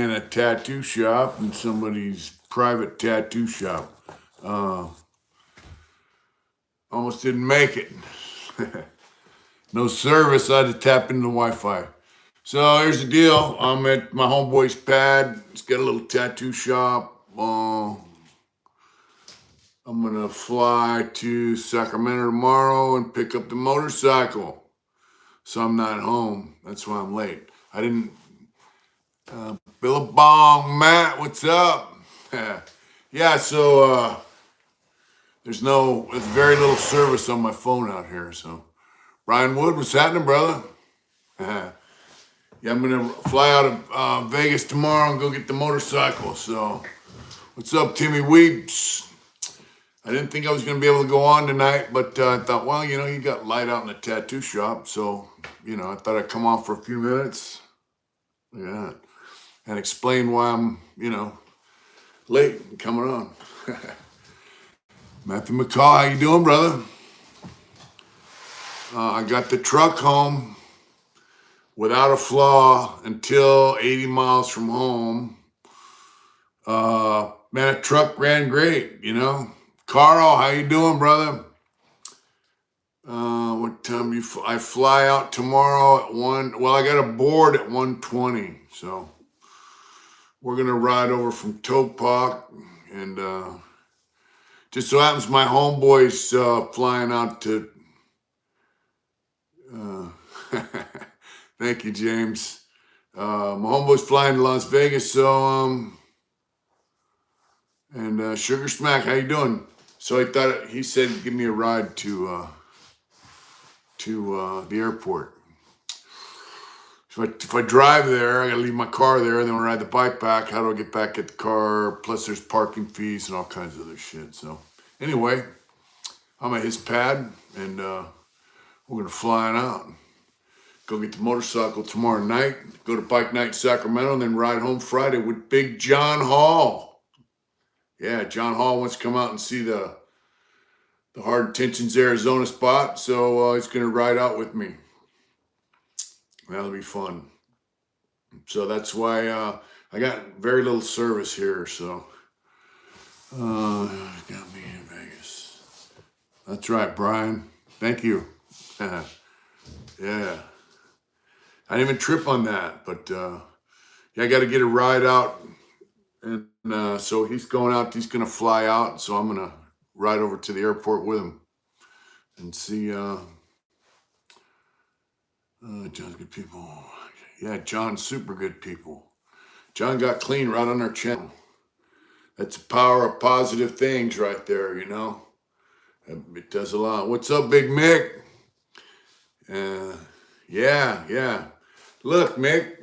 in a tattoo shop, in somebody's private tattoo shop. Uh, Almost didn't make it. No service. I had to tap into the Wi-Fi. So here's the deal. I'm at my homeboy's pad. He's got a little tattoo shop. I'm gonna fly to Sacramento tomorrow and pick up the motorcycle. So I'm not home. That's why I'm late. I didn't. Billabong, Matt, what's up? Yeah. So there's very little service on my phone out here. So Brian Wood, what's happening, brother? Yeah, I'm gonna fly out of Vegas tomorrow and go get the motorcycle. So, what's up, Timmy Weeps? I didn't think I was gonna be able to go on tonight, but I thought, well, you got light out in the tattoo shop, so I thought I'd come on for a few minutes, yeah, and explain why I'm, late and coming on. Matthew McCall, how you doing, brother? I got the truck home without a flaw until 80 miles from home. Man, that truck ran great, Carl, how you doing, brother? What time I fly out tomorrow at 1. Well, I got a board at 1:20, so we're gonna ride over from Topak, and just so happens my homeboy's flying out to. Thank you, James. My homeboy's flying to Las Vegas, so and Sugar Smack, how you doing? So he said give me a ride to the airport. So if I drive there, I gotta leave my car there, and then when I ride the bike back, how do I get back at the car? Plus there's parking fees and all kinds of other shit. So anyway, I'm at his pad, and we're gonna fly out. Go get the motorcycle tomorrow night, go to bike night in Sacramento, and then ride home Friday with Big John Hall. Yeah, John Hall wants to come out and see the Hard Intentions Arizona spot, so he's going to ride out with me. That'll be fun. So that's why I got very little service here, so got me in Vegas. That's right, Brian. Thank you. Yeah. I didn't even trip on that, but I got to get a ride out, and so he's going out. He's going to fly out, so I'm going to ride over to the airport with him and see. John's good people. Yeah, John's super good people. John got clean right on our channel. That's the power of positive things right there, It does a lot. What's up, Big Mick? Yeah. Look, Mick.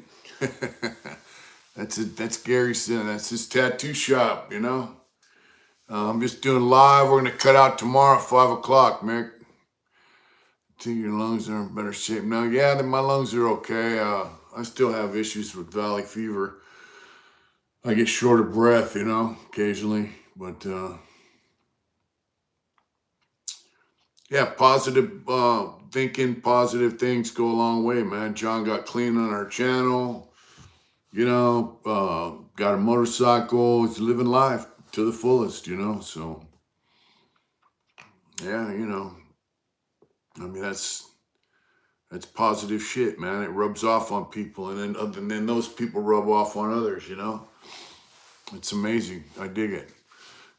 That's Gary's. That's his tattoo shop, I'm just doing live. We're gonna cut out tomorrow at 5 o'clock, Mick. I think your lungs are in better shape now. Yeah, my lungs are okay. I still have issues with valley fever. I get short of breath, occasionally. But yeah, positive thinking, positive things go a long way, man. John got clean on our channel. Got a motorcycle. He's living life to the fullest, So yeah, I mean that's positive shit, man. It rubs off on people, and then those people rub off on others, It's amazing. I dig it.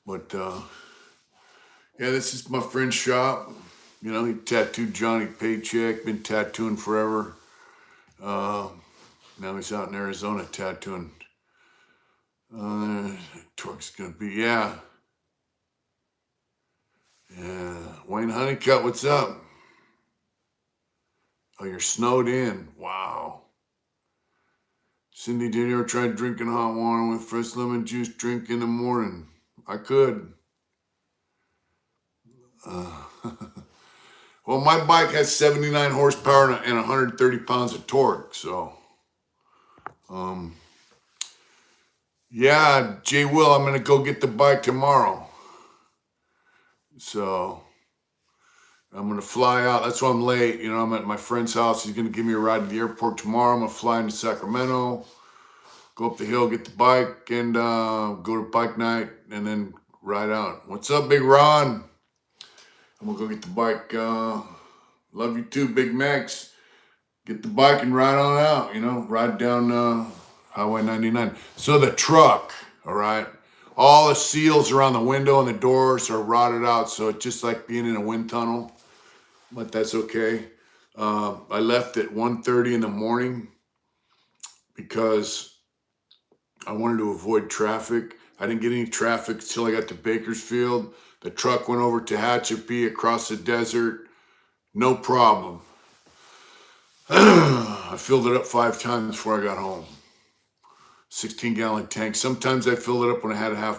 But yeah, this is my friend's shop. He tattooed Johnny Paycheck, been tattooing forever. Now he's out in Arizona tattooing. Torque's gonna be, yeah. Wayne Honeycutt, what's up? Oh, you're snowed in. Wow. Cindy, did you ever try drinking hot water with fresh lemon juice drink in the morning? I could. Well, my bike has 79 horsepower and 130 pounds of torque, so. Yeah, Jay Will, I'm going to go get the bike tomorrow. So, I'm going to fly out. That's why I'm late. I'm at my friend's house. He's going to give me a ride to the airport tomorrow. I'm going to fly into Sacramento, go up the hill, get the bike, and go to bike night, and then ride out. What's up, Big Ron? I'm gonna go get the bike. Love you too, Big Max. Get the bike and ride on out. Ride down Highway 99. So the truck, all right. All the seals around the window and the doors are rotted out, so it's just like being in a wind tunnel. But that's okay. I left at 1:30 in the morning because I wanted to avoid traffic. I didn't get any traffic until I got to Bakersfield. The truck went over to Tehachapi across the desert. No problem. I filled it up 5 times before I got home. 16-gallon tank. Sometimes I filled it up when I had had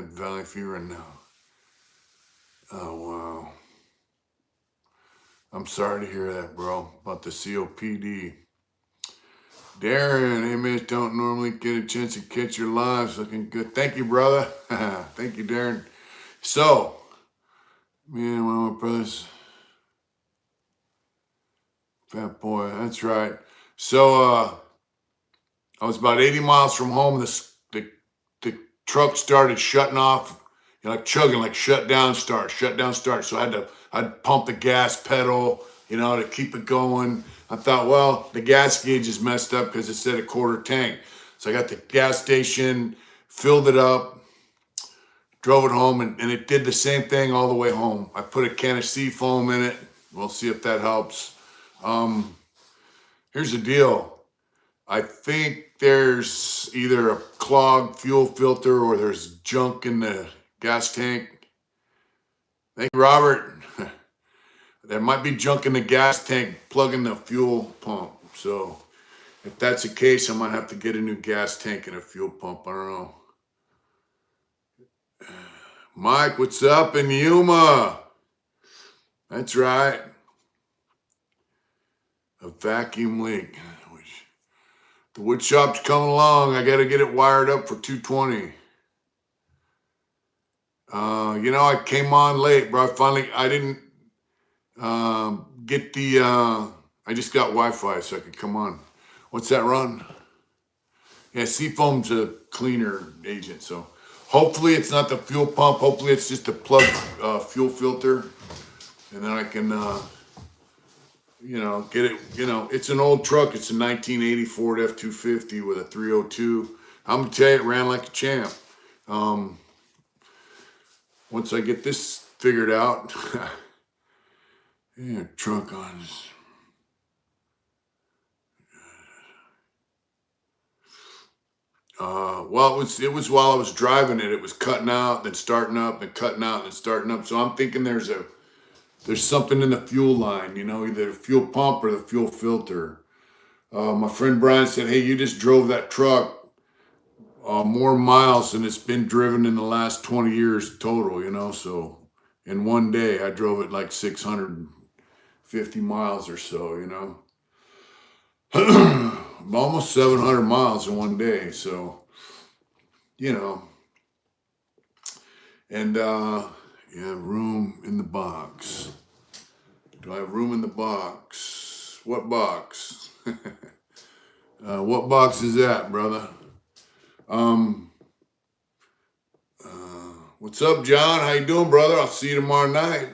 valley fever, and oh wow. I'm sorry to hear that, bro, about the COPD. Darren, hey man, don't normally get a chance to catch your lives. Looking good. Thank you, brother. Thank you, Darren. So, me and one of my brothers, fat boy, that's right. So, I was about 80 miles from home. The truck started shutting off, like chugging, like shut down, start. So I'd pump the gas pedal, to keep it going. I thought, well, the gas gauge is messed up because it said a quarter tank. So I got the gas station, filled it up, drove it home, and it did the same thing all the way home. I put a can of Seafoam in it. We'll see if that helps. Here's the deal. I think there's either a clogged fuel filter or there's junk in the gas tank. Thank you, Robert. There might be junk in the gas tank plugging the fuel pump. So if that's the case, I might have to get a new gas tank and a fuel pump. I don't know. Mike, what's up in Yuma? That's right. A vacuum leak. The wood shop's coming along. I got to get it wired up for 220. I came on late, bro. I didn't get I just got Wi-Fi so I could come on. What's that, Ron? Yeah, Seafoam's a cleaner agent, so hopefully it's not the fuel pump. Hopefully it's just a plug fuel filter, and then I can, get it. It's an old truck. It's a 1980 Ford F-250 with a 302. I'm gonna tell you, it ran like a champ. Once I get this figured out, yeah, truck on. Well, it was while I was driving it. It was cutting out, then starting up, and cutting out, and starting up. So I'm thinking there's something in the fuel line, either the fuel pump or the fuel filter. My friend Brian said, "Hey, you just drove that truck more miles than it's been driven in the last 20 years total." So in one day, I drove it like 650 miles or so. Almost 700 miles in one day. So, and room in the box. Do I have room in the box? What box? What box is that, brother? What's up, John? How you doing, brother? I'll see you tomorrow night.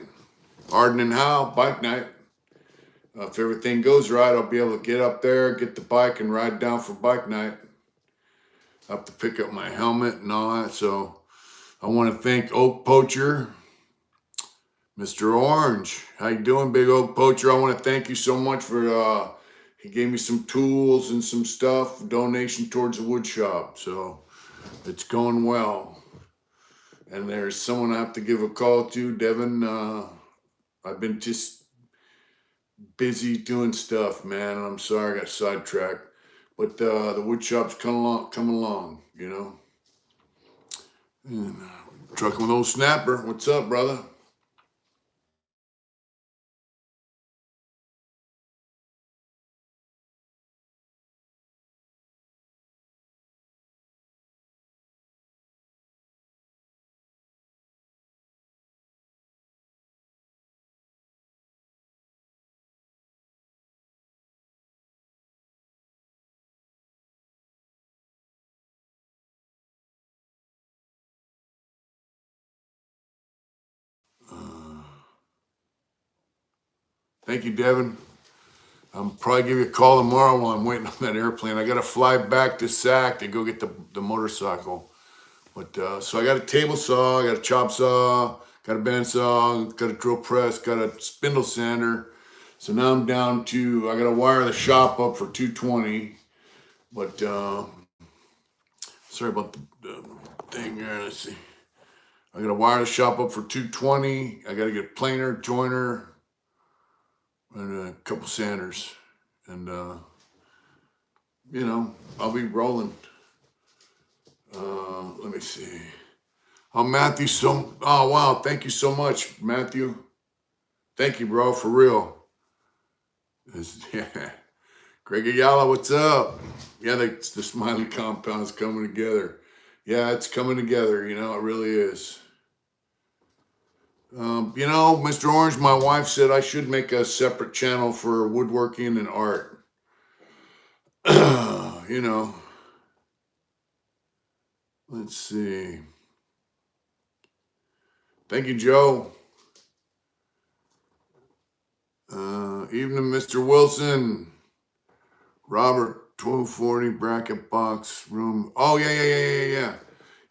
Arden and Hal, bike night. If everything goes right, I'll be able to get up there, get the bike, and ride down for bike night. I have to pick up my helmet and all that. So I want to thank Oak Poacher, Mr. Orange. How you doing, Big Oak Poacher? I want to thank you so much for, he gave me some tools and some stuff, donation towards the wood shop. So it's going well. And there's someone I have to give a call to, Devin. I've been just busy doing stuff, man. And I'm sorry I got sidetracked. But the wood shop's coming along, And, trucking with old Snapper. What's up, brother? Thank you, Devin. I'll probably give you a call tomorrow while I'm waiting on that airplane. I got to fly back to SAC to go get the motorcycle. But so I got a table saw, I got a chop saw, got a bandsaw, got a drill press, got a spindle sander. So now I'm down to, I got to wire the shop up for 220. But sorry about the thing here. Let's see. I got to wire the shop up for 220. I got to get a planer, joiner, and a couple sanders. And, I'll be rolling. Let me see. Oh, Matthew, oh, wow. Thank you so much, Matthew. Thank you, bro, for real. Yeah. Greg Ayala, what's up? Yeah, the Smiley Compound's coming together. Yeah, it's coming together, it really is. Mr. Orange, my wife said I should make a separate channel for woodworking and art. Let's see. Thank you, Joe. Evening, Mr. Wilson. Robert, 1240 bracket box room. Oh, yeah.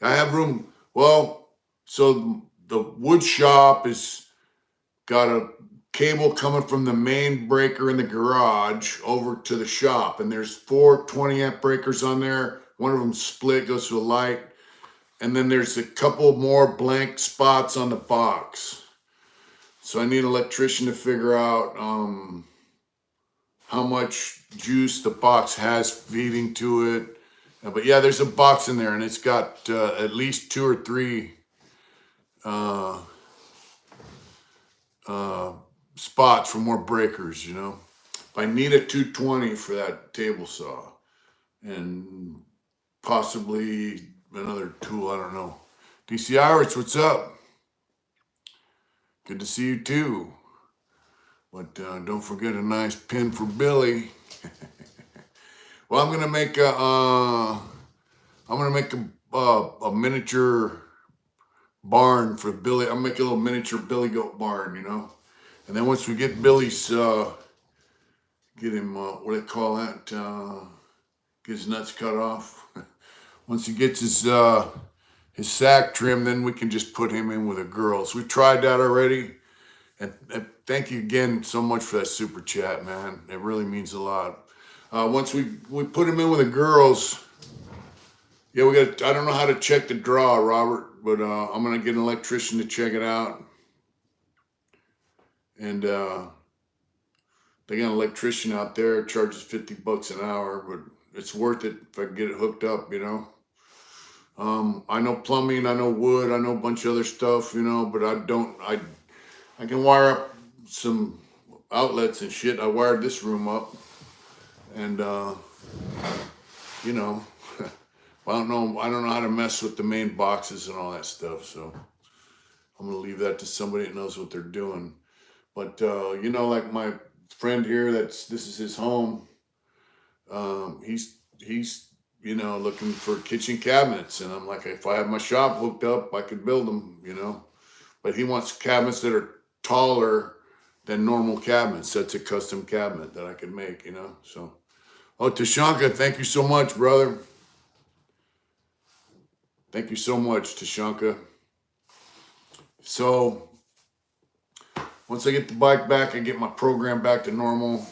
I have room. Well, so the wood shop is got a cable coming from the main breaker in the garage over to the shop. And there's 4 20-amp breakers on there. One of them split, goes to the light. And then there's a couple more blank spots on the box. So I need an electrician to figure out how much juice the box has feeding to it. But yeah, there's a box in there, and it's got at least 2 or 3 spots for more breakers, I need a 220 for that table saw, and possibly another tool, I don't know. DC Irish, what's up? Good to see you too. But don't forget a nice pin for Billy. Well, I'm gonna make a miniature barn for Billy. I'll make a little miniature Billy Goat barn, And then once we get Billy's, get him, what do they call that? Get his nuts cut off. Once he gets his sack trimmed, then we can just put him in with the girls. We tried that already. And thank you again so much for that super chat, man. It really means a lot. Once we put him in with the girls, yeah, I don't know how to check the draw, Robert, but I'm going to get an electrician to check it out. And they got an electrician out there, charges $50 an hour, but it's worth it if I can get it hooked up, I know plumbing, I know wood, I know a bunch of other stuff, but I can wire up some outlets and shit. I wired this room up, and I don't know how to mess with the main boxes and all that stuff. So I'm gonna leave that to somebody that knows what they're doing. But like my friend here, this is his home. He's looking for kitchen cabinets, and I'm like, if I have my shop hooked up, I could build them, But he wants cabinets that are taller than normal cabinets. That's a custom cabinet that I could make, So, Tashanka, thank you so much, brother. Thank you so much, Tashanka. So, once I get the bike back, I get my program back to normal.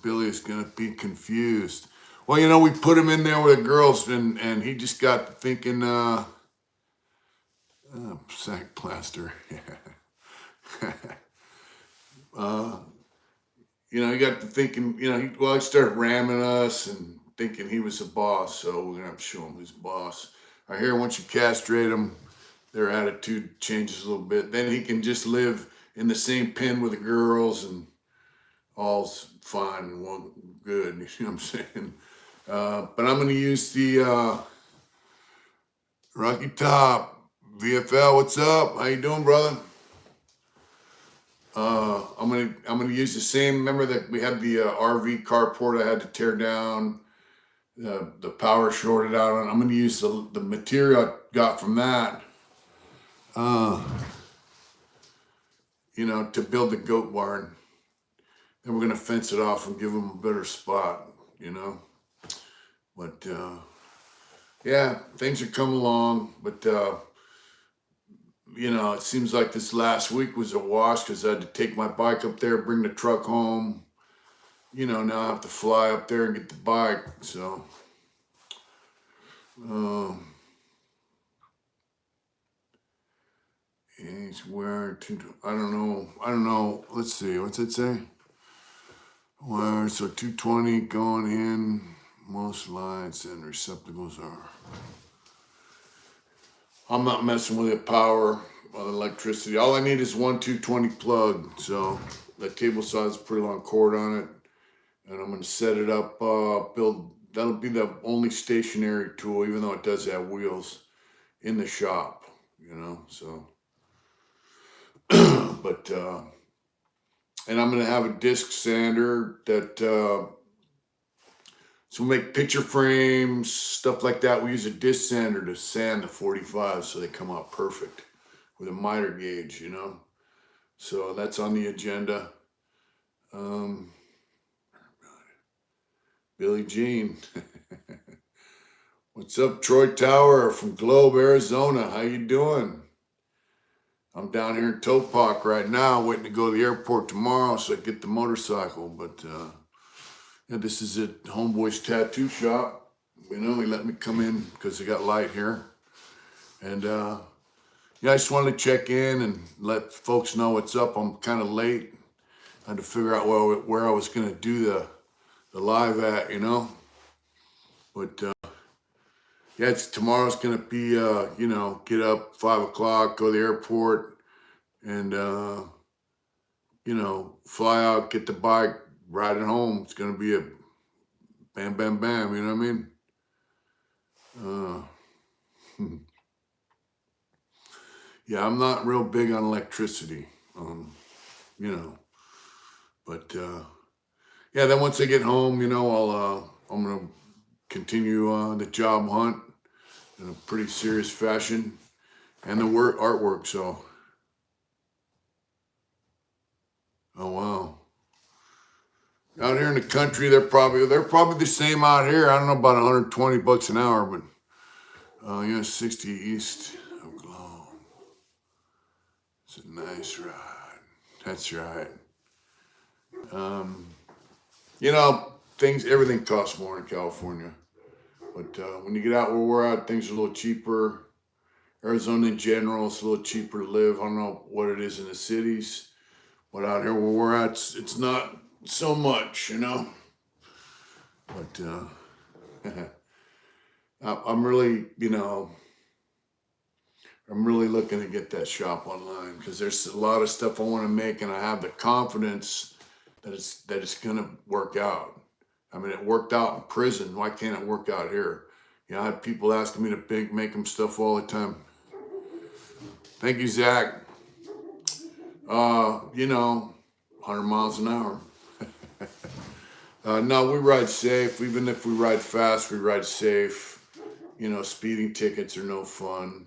Billy's gonna be confused. Well, we put him in there with the girls, and he just got thinking, sack plaster. He got to thinking, he started ramming us and thinking he was the boss, so we're gonna have to show him who's the boss. I hear once you castrate them, their attitude changes a little bit. Then he can just live in the same pen with the girls, and all's fine and good. You know what I'm saying? But I'm gonna use the Rocky Top VFL. What's up? How you doing, brother? I'm gonna use the same. Remember that we had the RV carport I had to tear down. The power shorted out on. I'm gonna use the material I got from that. to build the goat barn. Then we're going to fence it off and give them a better spot, But, yeah, things are coming along. But, it seems like this last week was a wash because I had to take my bike up there, bring the truck home. Now I have to fly up there and get the bike. So, he's wearing I don't know. Let's see. What's it say? Wire, so 220 going in. Most lights and receptacles are. I'm not messing with the power or electricity. All I need is one 220 plug. So that table saw has a pretty long cord on it. And I'm going to set it up, that'll be the only stationary tool, even though it does have wheels, in the shop, so. But, and I'm going to have a disc sander that, so we make picture frames, stuff like that. We use a disc sander to sand the 45 so they come out perfect with a miter gauge, So that's on the agenda. Billie Jean. What's up, Troy Tower from Globe, Arizona? How you doing? I'm down here in Topak right now, waiting to go to the airport tomorrow so I get the motorcycle. But this is at Homeboy's Tattoo Shop. He let me come in because they got light here. And I just wanted to check in and let folks know what's up. I'm kind of late. I had to figure out where I was going to do the live at, But tomorrow's going to be, get up 5 o'clock, go to the airport, and, fly out, get the bike, ride it home. It's going to be a bam, bam, bam, you know what I mean? Yeah, I'm not real big on electricity, But, then once I get home, I'm going to continue the job hunt in a pretty serious fashion and the artwork. So, oh wow, out here in the country, they're probably the same out here. I don't know, about $120 an hour, but 60 east of Globe. It's a nice ride. That's right. Everything costs more in California. But when you get out where we're at, things are a little cheaper. Arizona in general, it's a little cheaper to live. I don't know what it is in the cities, but out here where we're at, it's not so much, But I'm really, I'm really looking to get that shop online because there's a lot of stuff I want to make, and I have the confidence that it's gonna work out. I mean, it worked out in prison. Why can't it work out here? I had people asking me to make them stuff all the time. Thank you, Zach. 100 miles an hour. No, we ride safe. Even if we ride fast, we ride safe. Speeding tickets are no fun.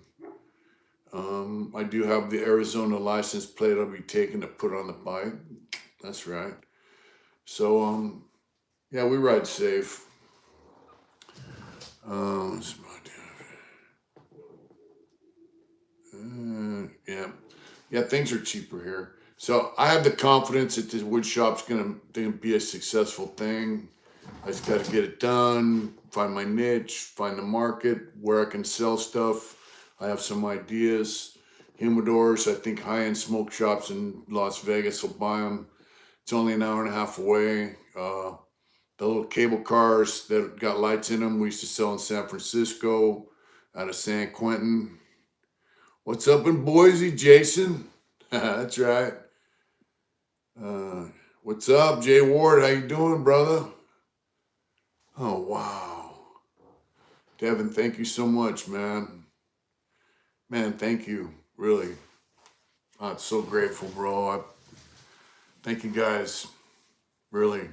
I do have the Arizona license plate I'll be taking to put on the bike. That's right. So, we ride safe. Things are cheaper here. So I have the confidence that this wood shop's gonna be a successful thing. I just got to get it done, find my niche, find the market where I can sell stuff. I have some ideas. Humidors, I think high-end smoke shops in Las Vegas will buy them. It's only an hour and a half away. The little cable cars that got lights in them, we used to sell in San Francisco, out of San Quentin. What's up in Boise, Jason? That's right. What's up, Jay Ward? How you doing, brother? Oh, wow. Devin, thank you so much, man. Man, thank you. Really. I'm so grateful, bro. Thank you, guys. Really.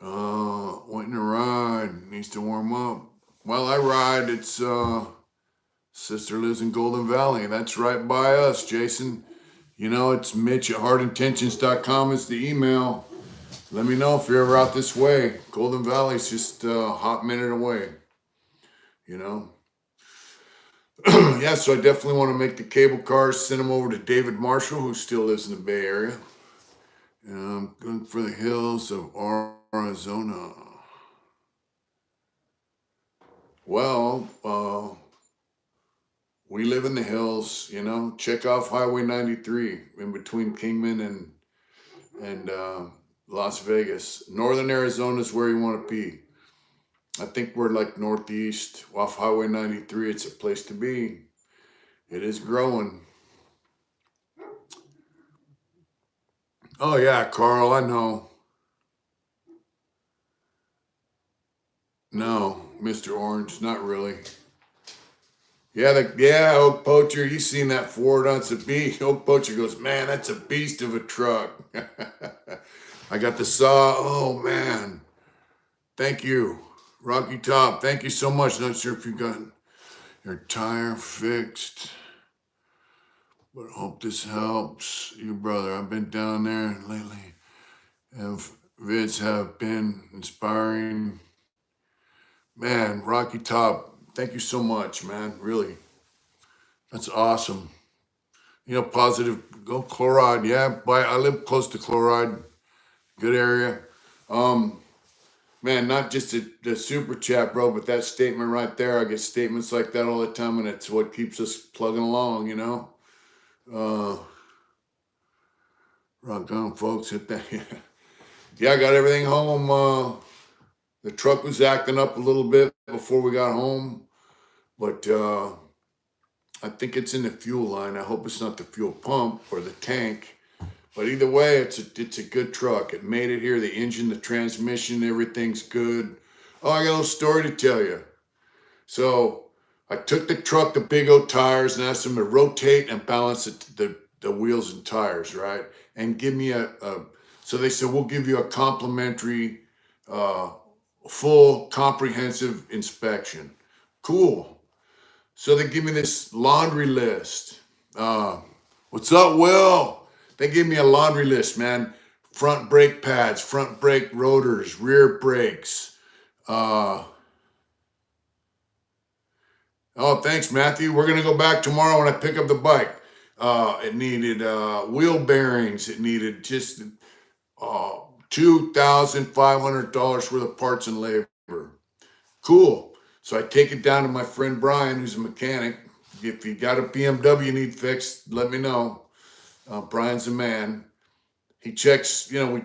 Waiting to ride. Needs to warm up. Well, I ride. It's, sister lives in Golden Valley. That's right by us, Jason. You know, it's Mitch at heartintentions.com is the email. Let me know if you're ever out this way. Golden Valley's just a hot minute away, you know. Yeah, so I definitely want to make the cable cars, send them over to David Marshall, who still lives in the Bay Area. And I'm going for the hills of Arizona. Well, we live in the hills, you know. Check off Highway 93 in between Kingman and Las Vegas. Northern Arizona is where you want to be. I think we're like northeast off Highway 93. It's a place to be. It is growing. Oh yeah, Carl, I know. No, Mr. Orange, not really. Yeah, Oak Poacher, you seen that Ford on Sabine. Oak Poacher goes, man, that's a beast of a truck. I got the saw. Oh man. Thank you. Rocky Top, thank you so much. Not sure if you got your tire fixed, but hope this helps you, brother. I've been down there lately. Vids have been inspiring. Man, Rocky Top, thank you so much, man. Really. That's awesome. You know, positive, go Chloride. Yeah, I live close to Chloride. Good area. Man, not just the super chat, bro, but that statement right there. I get statements like that all the time, and it's what keeps us plugging along, you know? Rock on, folks. Hit that. Yeah, I got everything home. The truck was acting up a little bit before we got home, but I think it's in the fuel line. I hope it's not the fuel pump or the tank. But either way, it's a good truck. It made it here. The engine, the transmission, everything's good. Oh, I got a little story to tell you. So I took the truck to Big O Tires and asked them to rotate and balance the wheels and tires, right? And give me so they said, we'll give you a complimentary, full, comprehensive inspection. Cool. So they give me this laundry list. What's up, Will? They gave me a laundry list, man. Front brake pads, front brake rotors, rear brakes. Oh, thanks, Matthew. We're going to go back tomorrow when I pick up the bike. It needed wheel bearings. It needed just $2,500 worth of parts and labor. Cool. So I take it down to my friend Brian, who's a mechanic. If you got a BMW you need fixed, let me know. Brian's a man. He checks, you know,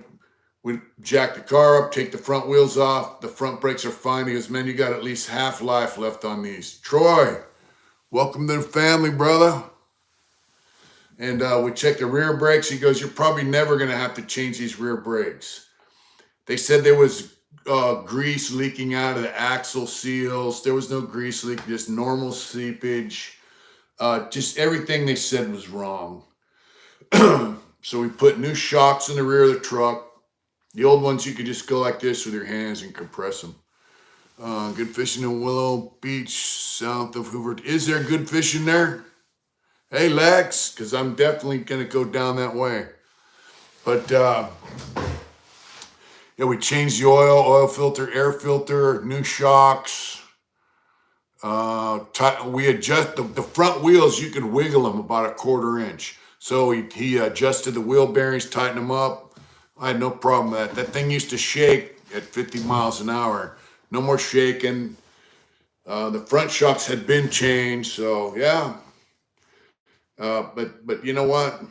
we jack the car up, take the front wheels off. The front brakes are fine. He goes, man, you got at least half life left on these. Troy, welcome to the family, brother. And we checked the rear brakes. He goes, you're probably never going to have to change these rear brakes. They said there was grease leaking out of the axle seals. There was no grease leak, just normal seepage. Just everything they said was wrong. So we put new shocks in the rear of the truck. The old ones, you could just go like this with your hands and compress them. Good fishing in Willow Beach, south of Hoover. Is there good fishing there? Hey, Lex, because I'm definitely going to go down that way. But, yeah, we changed the oil filter, air filter, new shocks. We adjust the front wheels. You can wiggle them about a 1/4 inch. So he adjusted the wheel bearings, tightened them up. I had no problem with that. That thing used to shake at 50 miles an hour. No more shaking. The front shocks had been changed. So yeah. But you know what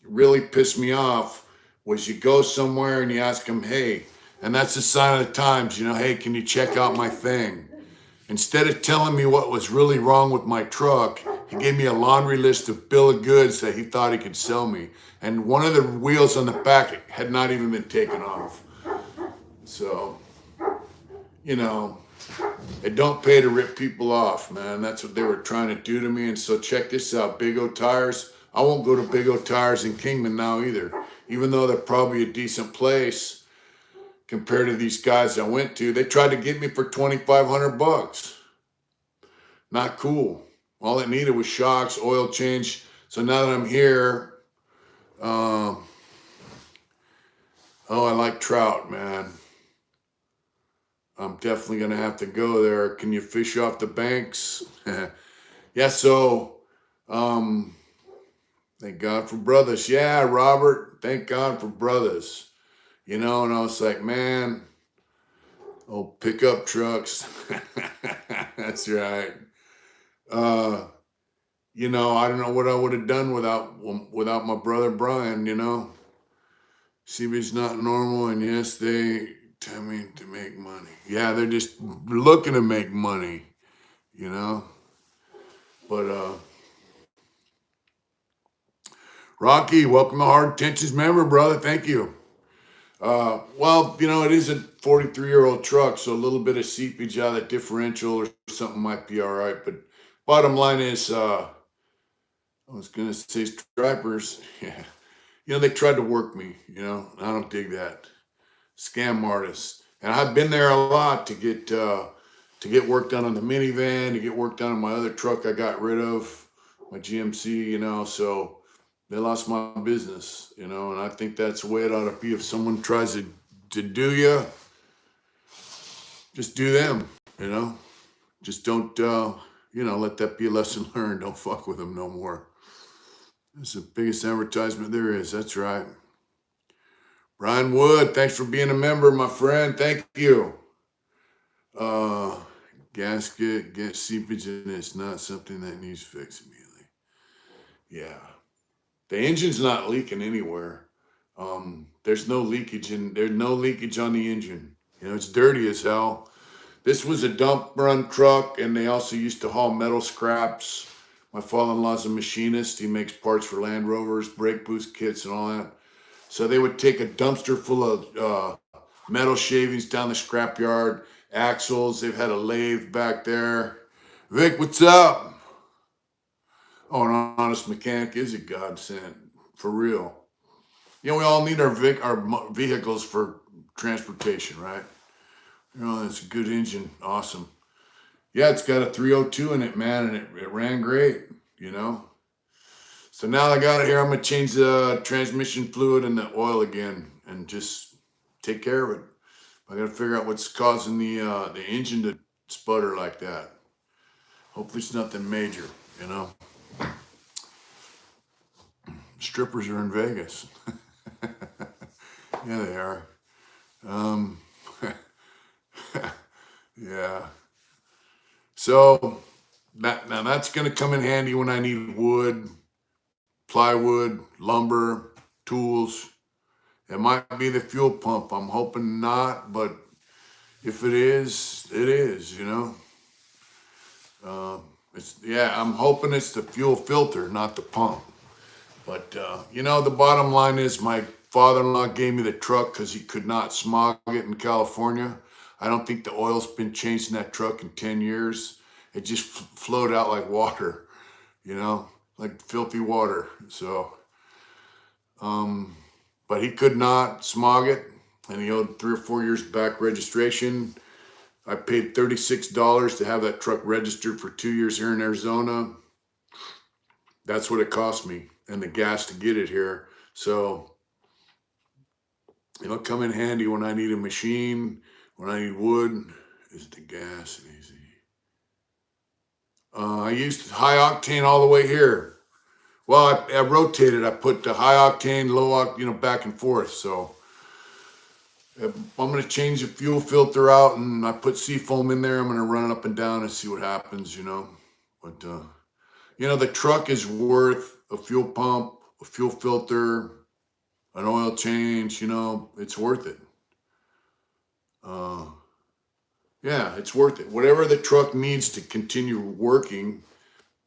really pissed me off was you go somewhere and you ask them, hey, and that's the sign of the times, you know, hey, can you check out my thing? Instead of telling me what was really wrong with my truck, he gave me a laundry list of bill of goods that he thought he could sell me. And one of the wheels on the back had not even been taken off. So, you know, it don't pay to rip people off, man. That's what they were trying to do to me. And so check this out, Big O Tires. I won't go to Big O Tires in Kingman now either, even though they're probably a decent place. Compared to these guys I went to, they tried to get me for $2,500. Not cool. All it needed was shocks, oil change. So now that I'm here, Oh, I like trout, man. I'm definitely gonna have to go there. Can you fish off the banks? Yeah, so um thank God for brothers. Yeah, Robert, thank God for brothers. And I was like, man, oh, pickup trucks. That's right. Uh, I don't know what I would have done without my brother Brian. CB's not normal, and yes, they tell me to make money. Yeah, they're just looking to make money, you know. But Rocky, welcome to Hard Tensions member, brother. Thank you. Well, it is a 43-year-old truck, so a little bit of seepage out of that differential or something might be all right. But bottom line is, I was gonna say stripers. Yeah, they tried to work me. I don't dig that. Scam artists, and I've been there a lot to get work done on the minivan, to get work done on my other truck I got rid of, my GMC. So they lost my business. And I think that's the way it ought to be. If someone tries to do you, just do them. Just don't let that be a lesson learned. Don't fuck with them no more. It's the biggest advertisement there is. That's right. Brian Wood, thanks for being a member, my friend. Thank you. Uh, Gasket, get seepage in it. It's not something that needs fixed immediately. Yeah. The engine's not leaking anywhere. There's no leakage on the engine. It's dirty as hell. This was a dump run truck, and they also used to haul metal scraps. My father-in-law's a machinist. He makes parts for Land Rovers, brake boost kits, and all that. So they would take a dumpster full of metal shavings down the scrapyard, axles. They've had a lathe back there. Vic, what's up? Oh, an honest mechanic is a godsend, for real. We all need our vehicles for transportation, right? It's a good engine. Awesome. Yeah, it's got a 302 in it, man, and it ran great, So now I got it here. I'm going to change the transmission fluid and the oil again and just take care of it. I got to figure out what's causing the engine to sputter like that. Hopefully it's nothing major, Strippers are in Vegas. Yeah, they are. Yeah. So now that's going to come in handy when I need wood, plywood, lumber, tools. It might be the fuel pump. I'm hoping not, but if it is, it is, I'm hoping it's the fuel filter, not the pump. But, the bottom line is my father-in-law gave me the truck because he could not smog it in California. I don't think the oil's been changed in that truck in 10 years. It just flowed out like water, like filthy water. So, but he could not smog it, and he owed 3 or 4 years back registration. I paid $36 to have that truck registered for 2 years here in Arizona. That's what it cost me, and the gas to get it here. So it'll come in handy when I need a machine, when I need wood. Is the gas easy? I used high octane all the way here. Well, I rotated. I put the high octane, low octane, back and forth. So I'm going to change the fuel filter out, and I put seafoam in there. I'm going to run it up and down and see what happens, But, the truck is worth a fuel pump, a fuel filter, an oil change, it's worth it. Yeah, it's worth it. Whatever the truck needs to continue working,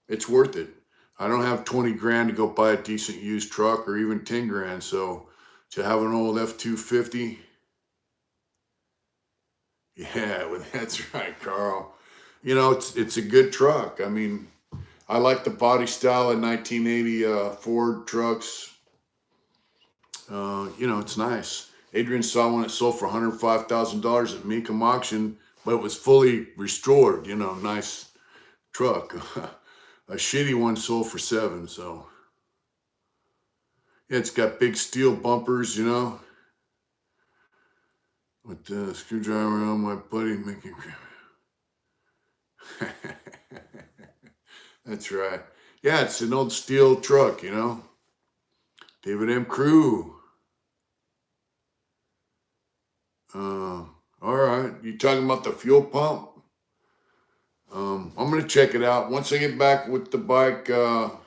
it's worth it. I don't have 20 grand to go buy a decent used truck or even 10 grand. So to have an old F-250, yeah, well, that's right, Carl. It's a good truck. I mean, I like the body style of 1980 Ford trucks. It's nice. Adrian saw one that sold for $105,000 at Mecum auction, but it was fully restored. Nice truck. A shitty one sold for $7,000. So Yeah, it's got big steel bumpers, you know. With the screwdriver on my buddy making. That's right. Yeah, it's an old steel truck, you know. David M. Crew. All right. You talking about the fuel pump? I'm gonna check it out once I get back with the bike. So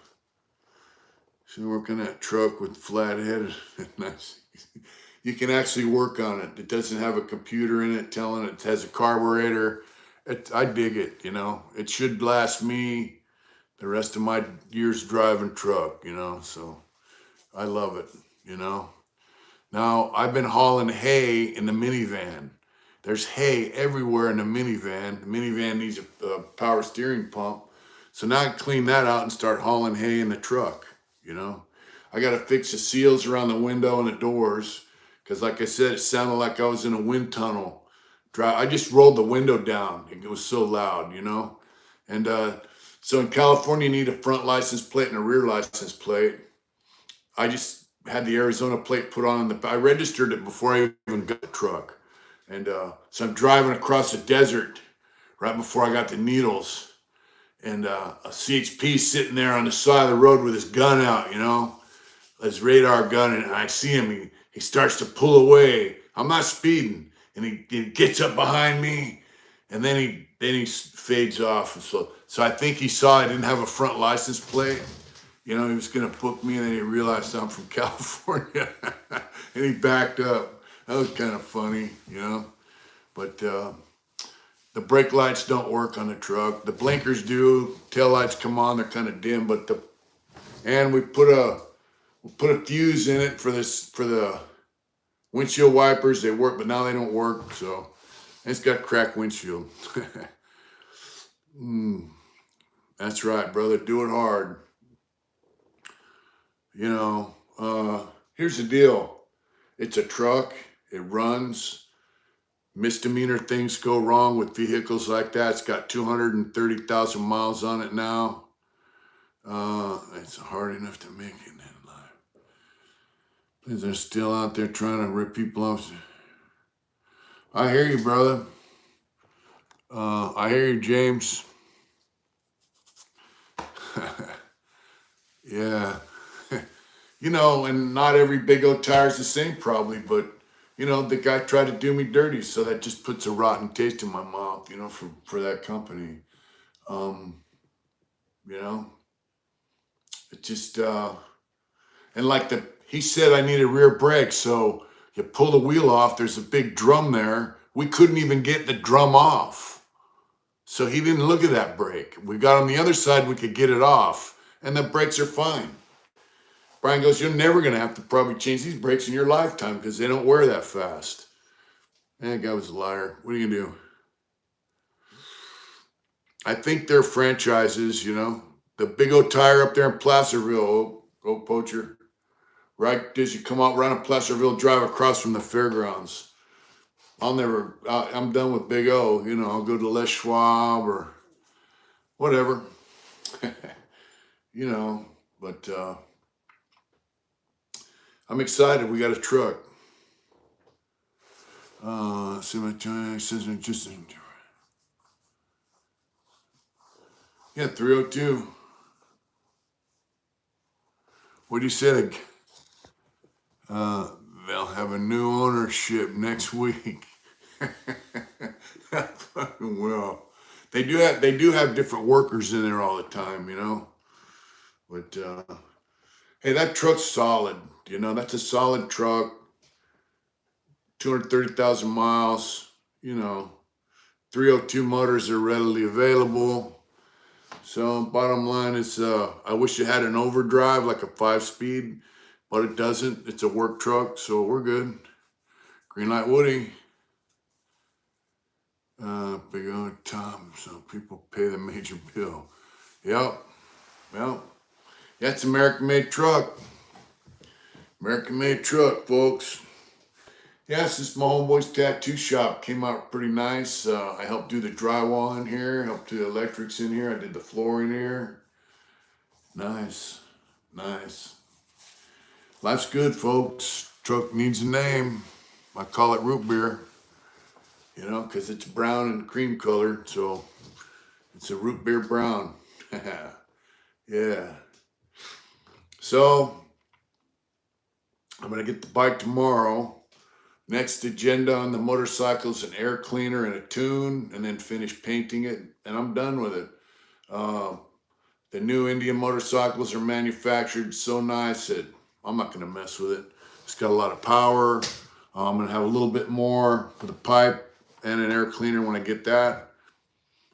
working that truck with flathead. Nice. You can actually work on it. It doesn't have a computer in it telling it has a carburetor. I dig it, you know. It should last me the rest of my years driving truck, you know. So I love it, you know. Now I've been hauling hay in the minivan. There's hay everywhere in the minivan. The minivan needs a power steering pump. So now I clean that out and start hauling hay in the truck, you know. I got to fix the seals around the window and the doors because, like I said, it sounded like I was in a wind tunnel. I just rolled the window down. It was so loud, you know. And so in California, you need a front license plate and a rear license plate. I just had the Arizona plate put on. I registered it before I even got the truck. And so I'm driving across the desert right before I got the needles. And a CHP sitting there on the side of the road with his gun out, you know, his radar gun. And I see him. He starts to pull away. I'm not speeding. And he gets up behind me. And then he fades off. And so I think he saw I didn't have a front license plate. You know, he was going to book me, and then he realized I'm from California, and he backed up. That was kind of funny, you know. But the brake lights don't work on the truck. The blinkers do. Tail lights come on; they're kind of dim. But we put a fuse in it for the windshield wipers. They work, but now they don't work. So it's got cracked windshield. That's right, brother. Do it hard. You know, here's the deal. It's a truck. It runs. Misdemeanor things go wrong with vehicles like that. It's got 230,000 miles on it now. It's hard enough to make it in life. They're still out there trying to rip people off. I hear you, brother. I hear you, James. Yeah. You know, and not every big old tire is the same probably, but you know, the guy tried to do me dirty, so that just puts a rotten taste in my mouth, you know, for that company. You know, it just and like he said I needed rear brakes, so you pull the wheel off, there's a big drum there. We couldn't even get the drum off. So he didn't look at that brake. We got on the other side, we could get it off, and the brakes are fine. Brian goes, you're never going to have to probably change these brakes in your lifetime because they don't wear that fast. And that guy was a liar. What are you going to do? I think they're franchises, you know. The big old tire up there in Placerville, old poacher. Right as you come out right on Placerville, drive across from the fairgrounds. I'm done with Big O. You know, I'll go to Les Schwab or whatever. You know, but I'm excited. We got a truck. See my time says just yeah, 302. What do you say? They'll have a new ownership next week. Fucking well. They do have different workers in there all the time, you know. But hey, that truck's solid. You know, that's a solid truck. 230,000 miles. You know, 302 motors are readily available. So bottom line is, I wish it had an overdrive like a 5-speed, but it doesn't. It's a work truck, so we're good. Greenlight Woody. Big old Tom, so people pay the major bill. Yep. Well, that's American-made truck. American-made truck, folks. Yes, this is my homeboy's tattoo shop. Came out pretty nice. I helped do the drywall in here, helped do the electrics in here. I did the flooring here. Nice. Nice. Life's good, folks. Truck needs a name. I call it root beer, you know, because it's brown and cream colored, so it's a root beer brown. Yeah. So I'm gonna get the bike tomorrow. Next agenda on the motorcycle is an air cleaner and a tune, and then finish painting it, and I'm done with it. Uh, the new Indian motorcycles are manufactured so nice that I'm not gonna mess with it. It's got a lot of power. I'm gonna have a little bit more for the pipe and an air cleaner when I get that.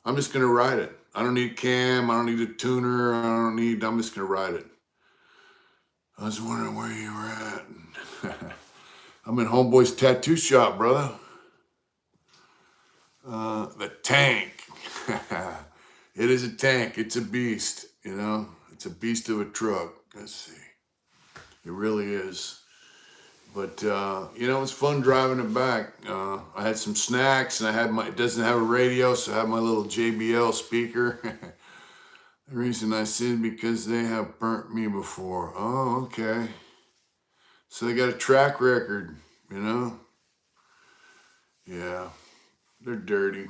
I'm just gonna ride it. I don't need a cam. I don't need a tuner. I'm just gonna ride it. I was wondering where you were at. I'm in Homeboy's tattoo shop, brother. The tank. It is a tank. It's a beast, you know. It's a beast of a truck. Let's see. It really is. But, you know, it's fun driving it back. I had some snacks, and it doesn't have a radio, so I have my little JBL speaker. The reason I said because they have burnt me before. Oh, okay. So they got a track record, you know? Yeah. They're dirty.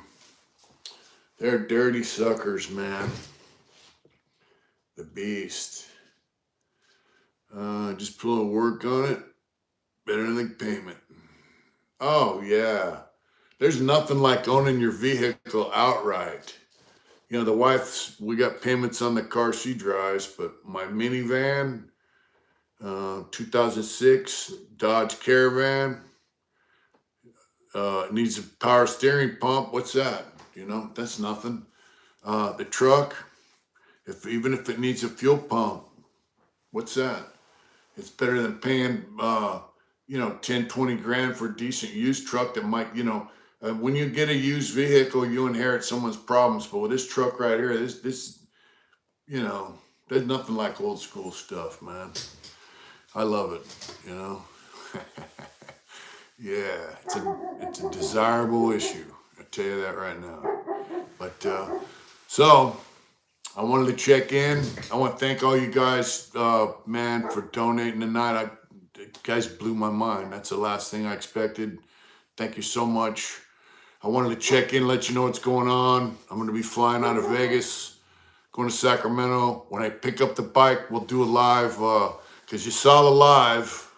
They're dirty suckers, man. The beast. Just put a little work on it. Better than payment. Oh, yeah. There's nothing like owning your vehicle outright. You know, the wife's, we got payments on the car she drives, but my minivan, 2006 Dodge Caravan, needs a power steering pump. What's that? You know, that's nothing. The truck, even if it needs a fuel pump, what's that? It's better than paying, you know, 10, 20 grand for a decent used truck that might, you know, when you get a used vehicle, you inherit someone's problems. But with this truck right here, this, you know, there's nothing like old school stuff, man. I love it, you know. Yeah, it's a desirable issue. I tell you that right now. But so I wanted to check in. I want to thank all you guys, man, for donating tonight. You guys blew my mind. That's the last thing I expected. Thank you so much. I wanted to check in, let you know what's going on. I'm going to be flying out of Vegas, going to Sacramento. When I pick up the bike, we'll do a live, because you saw the live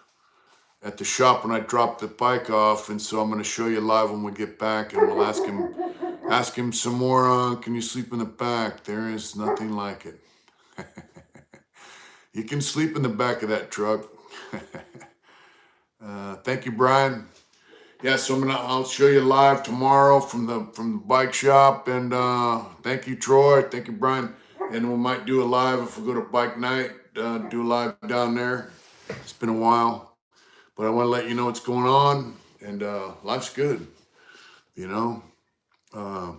at the shop when I dropped the bike off, and so I'm going to show you live when we get back, and we'll ask him some more. Can you sleep in the back? There is nothing like it. You can sleep in the back of that truck. Thank you, Brian. Yeah, so I'll show you live tomorrow from the bike shop, and thank you, Troy. Thank you, Brian. And we might do a live if we go to bike night. Do a live down there. It's been a while, but I want to let you know what's going on, and life's good, you know. I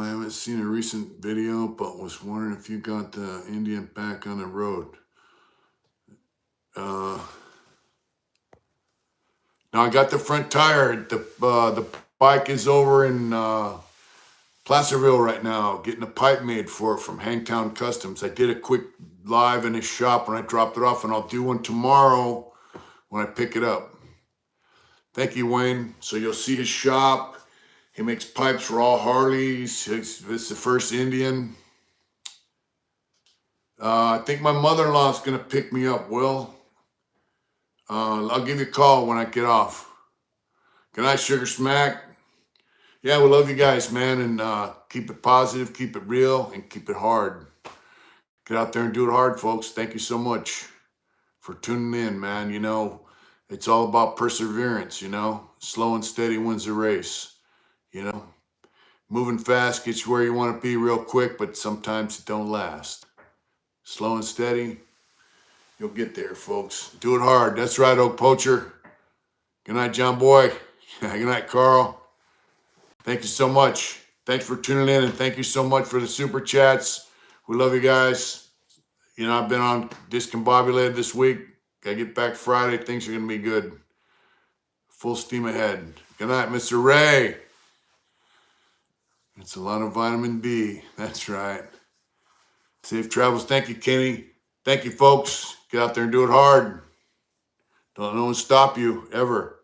haven't seen a recent video, but was wondering if you got the Indian back on the road. Now I got the front tire. The bike is over in Placerville right now, getting a pipe made for it from Hangtown Customs. I did a quick live in his shop when I dropped it off, and I'll do one tomorrow when I pick it up. Thank you, Wayne. So you'll see his shop. He makes pipes for all Harleys. It's the first Indian. I think my mother-in-law is going to pick me up, Will. I'll give you a call when I get off. Good night, Sugar Smack. Yeah, we love you guys, man, and keep it positive, keep it real, and keep it hard. Get out there and do it hard, folks. Thank you so much for tuning in, man. You know, it's all about perseverance, you know. Slow and steady wins the race, you know. Moving fast gets you where you want to be real quick, but sometimes it don't last. Slow and steady, you'll get there, folks. Do it hard. That's right, Oak Poacher. Good night, John Boy. Good night, Carl. Thank you so much. Thanks for tuning in, and thank you so much for the super chats. We love you guys. You know, I've been on discombobulated this week. Gotta get back Friday. Things are gonna be good. Full steam ahead. Good night, Mr. Ray. It's a lot of vitamin B. That's right. Safe travels. Thank you, Kenny. Thank you, folks. Get out there and do it hard. Don't let no one stop you, ever.